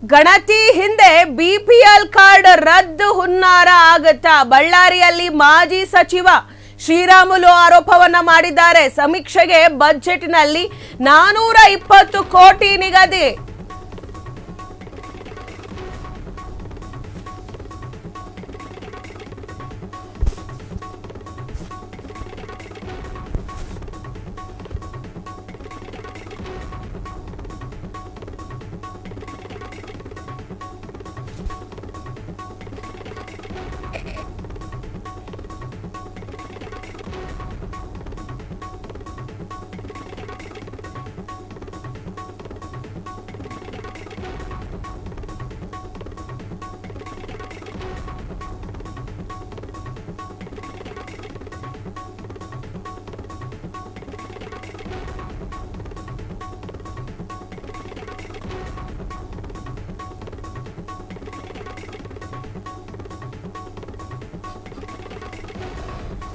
ಗಣತಿ ಹಿಂದೆ BPL card ರದ್ದು ಹುನ್ನಾರ ಆಗುತ್ತಾ? ಬಳ್ಳಾರಿಯಲ್ಲಿ ಮಾಜಿ ಸಚಿವ ಶ್ರೀರಾಮುಲು ಆರೋಪವನ್ನ ಮಾಡಿದ್ದಾರೆ. ಸಮೀಕ್ಷೆಗೆ ಬಜೆಟ್ನಲ್ಲಿ 420 ಕೋಟಿ ನಿಗದಿ.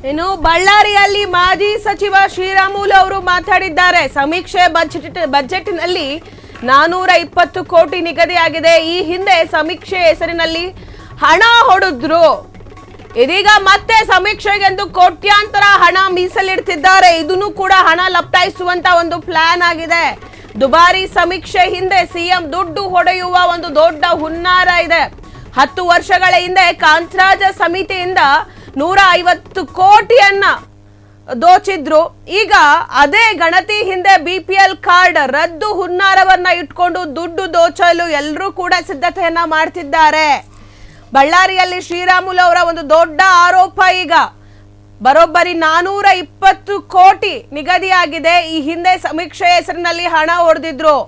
ಇನ್ನು ಬಳ್ಳಾರಿಯಲ್ಲಿ ಮಾಜಿ ಸಚಿವ ಶ್ರೀರಾಮುಲು ಅವರು ಮಾತಾಡಿದ್ದಾರೆ. ಸಮೀಕ್ಷೆ ಬಜೆಟ್ನಲ್ಲಿ 420 ಕೋಟಿ ನಿಗದಿಯಾಗಿದೆ. ಈ ಹಿಂದೆ ಸಮೀಕ್ಷೆ ಹೆಸರಿನಲ್ಲಿ ಹಣ ಹೊಡೆದ್ರು. ಇದೀಗ ಮತ್ತೆ ಸಮೀಕ್ಷೆಗೆಂದು ಕೋಟ್ಯಾಂತರ ಹಣ ಮೀಸಲಿಡ್ತಿದ್ದಾರೆ. ಇದನ್ನು ಕೂಡ ಹಣ ಲಪ್ಟಾಯಿಸುವಂತ ಒಂದು ಪ್ಲಾನ್ ಆಗಿದೆ. ದುಬಾರಿ ಸಮೀಕ್ಷೆ ಹಿಂದೆ ಸಿಎಂ ದುಡ್ಡು ಹೊಡೆಯುವ ಒಂದು ದೊಡ್ಡ ಹುನ್ನಾರ ಇದೆ. 10 ವರ್ಷಗಳ ಹಿಂದೆ ಕಾಂತರಾಜ ಸಮಿತಿಯಿಂದ 150 ಕೋಟಿಯನ್ನ ದೋಚಿದ್ರು. ಈಗ ಅದೇ ಗಣತಿ ಹಿಂದೆ ಬಿಪಿಎಲ್ ಕಾರ್ಡ್ ರದ್ದು ಹುನ್ನಾರವನ್ನ ಇಟ್ಕೊಂಡು ದುಡ್ಡು ದೋಚಲು ಎಲ್ಲರೂ ಕೂಡ ಸಿದ್ಧತೆಯನ್ನ ಮಾಡ್ತಿದ್ದಾರೆ. ಬಳ್ಳಾರಿಯಲ್ಲಿ ಶ್ರೀರಾಮುಲು ಅವರ ಒಂದು ದೊಡ್ಡ ಆರೋಪ ಈಗ ಬರೋಬ್ಬರಿ 420 ಕೋಟಿ ನಿಗದಿಯಾಗಿದೆ. ಈ ಹಿಂದೆ ಸಮೀಕ್ಷೆ ಹೆಸರಿನಲ್ಲಿ ಹಣ ಹೊಡೆದಿದ್ರು.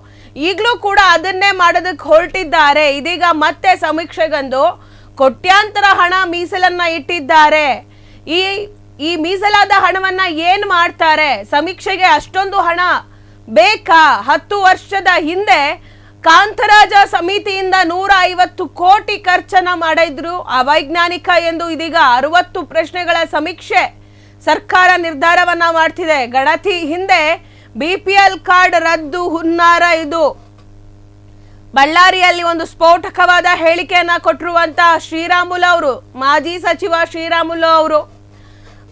ಈಗಲೂ ಕೂಡ ಅದನ್ನೇ ಮಾಡೋದಕ್ಕೆ ಹೊರಟಿದ್ದಾರೆ. ಇದೀಗ ಮತ್ತೆ ಸಮೀಕ್ಷೆಗಂದು ಕೋಟ್ಯಾಂತರ ಹಣ ಮೀಸಲನ್ನ ಇಟ್ಟಿದ್ದಾರೆ. ಈ ಮೀಸಲಾದ ಹಣವನ್ನ ಏನ್ ಮಾಡ್ತಾರೆ? ಸಮೀಕ್ಷೆಗೆ ಅಷ್ಟೊಂದು ಹಣ ಬೇಕಾ? 10 ವರ್ಷದ ಹಿಂದೆ ಕಾಂತರಾಜ ಸಮಿತಿಯಿಂದ 150 ಕೋಟಿ ಖರ್ಚನ್ನ ಮಾಡಿದ್ರು. ಅವೈಜ್ಞಾನಿಕ ಎಂದು ಇದೀಗ 60 ಪ್ರಶ್ನೆಗಳ ಸಮೀಕ್ಷೆ ಸರ್ಕಾರ ನಿರ್ಧಾರವನ್ನ ಮಾಡ್ತಿದೆ. ಗಣತಿ ಹಿಂದೆ ಬಿಪಿಎಲ್ ಕಾರ್ಡ್ ರದ್ದು ಹುನ್ನಾರ ಇದು. ಬಳ್ಳಾರಿಯಲ್ಲಿ ಒಂದು ಸ್ಫೋಟಕವಾದ ಹೇಳಿಕೆಯನ್ನ ಕೊಟ್ಟಿರುವಂತ ಶ್ರೀರಾಮುಲು ಅವರು, ಮಾಜಿ ಸಚಿವ ಶ್ರೀರಾಮುಲು ಅವರು,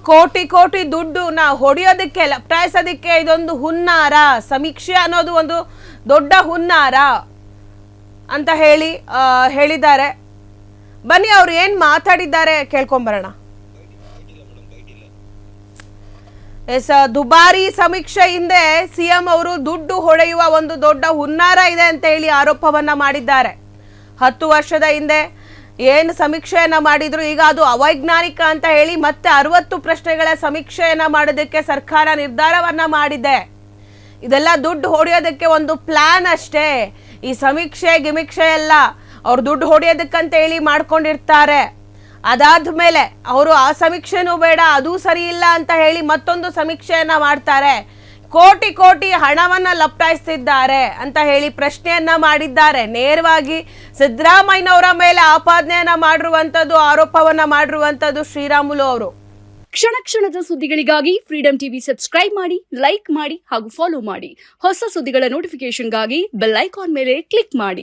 ಕೋಟಿ ದುಡ್ಡು ಹೊಡೆಯೋದಕ್ಕೆ ಲಪ್ಟಾಯಿಸೋದಕ್ಕೆ ಇದೊಂದು ಹುನ್ನಾರ, ಸಮೀಕ್ಷೆ ಅನ್ನೋದು ಒಂದು ದೊಡ್ಡ ಹುನ್ನಾರ ಅಂತ ಹೇಳಿದ್ದಾರೆ. ಬನ್ನಿ ಅವ್ರು ಏನ್ ಮಾತಾಡಿದ್ದಾರೆ ಕೇಳ್ಕೊಂಬರೋಣ. ದುಬಾರಿ ಸಮೀಕ್ಷೆ ಹಿಂದೆ ಸಿಎಂ ಅವರು ದುಡ್ಡು ಹೊಡೆಯುವ ಒಂದು ದೊಡ್ಡ ಹುನ್ನಾರ ಇದೆ ಅಂತ ಹೇಳಿ ಆರೋಪವನ್ನ ಮಾಡಿದ್ದಾರೆ. 10 ವರ್ಷದ ಹಿಂದೆ ಏನು ಸಮೀಕ್ಷೆಯನ್ನ ಮಾಡಿದ್ರು, ಈಗ ಅದು ಅವೈಜ್ಞಾನಿಕ ಅಂತ ಹೇಳಿ ಮತ್ತೆ 60 ಪ್ರಶ್ನೆಗಳ ಸಮೀಕ್ಷೆಯನ್ನ ಮಾಡೋದಕ್ಕೆ ಸರ್ಕಾರ ನಿರ್ಧಾರವನ್ನ ಮಾಡಿದೆ. ಇದೆಲ್ಲ ದುಡ್ಡು ಹೊಡೆಯೋದಕ್ಕೆ ಒಂದು ಪ್ಲಾನ್ ಅಷ್ಟೇ. ಈ ಸಮೀಕ್ಷೆ ಎಲ್ಲ ಅವ್ರು ದುಡ್ಡು ಹೊಡೆಯೋದಕ್ಕಂತ ಹೇಳಿ ಮಾಡ್ಕೊಂಡಿರ್ತಾರೆ. ಅದಾದ್ಮೇಲೆ ಅವರು ಆ ಸಮೀಕ್ಷೆನೂ ಬೇಡ, ಅದು ಸರಿ ಇಲ್ಲ ಅಂತ ಹೇಳಿ ಮತ್ತೊಂದು ಸಮೀಕ್ಷೆಯನ್ನ ಮಾಡ್ತಾರೆ. ಕೋಟಿ ಹಣವನ್ನ ಲಪ್ಟಾಯಿಸ್ತಿದ್ದಾರೆ ಅಂತ ಹೇಳಿ ಪ್ರಶ್ನೆಯನ್ನ ಮಾಡಿದ್ದಾರೆ. ನೇರವಾಗಿ ಸಿದ್ದರಾಮಯ್ಯನವರ ಮೇಲೆ ಆಪಾದನೆಯನ್ನ ಮಾಡಿರುವಂತದ್ದು, ಆರೋಪವನ್ನ ಮಾಡಿರುವಂತದ್ದು ಶ್ರೀರಾಮುಲು ಅವರು. ಕ್ಷಣದ ಸುದ್ದಿಗಳಿಗಾಗಿ ಫ್ರೀಡಂ ಟಿವಿ ಸಬ್ಸ್ಕ್ರೈಬ್ ಮಾಡಿ, ಲೈಕ್ ಮಾಡಿ ಹಾಗೂ ಫಾಲೋ ಮಾಡಿ. ಹೊಸ ಸುದ್ದಿಗಳ ನೋಟಿಫಿಕೇಶನ್ಗಾಗಿ ಬೆಲ್ ಐಕಾನ್ ಮೇಲೆ ಕ್ಲಿಕ್ ಮಾಡಿ.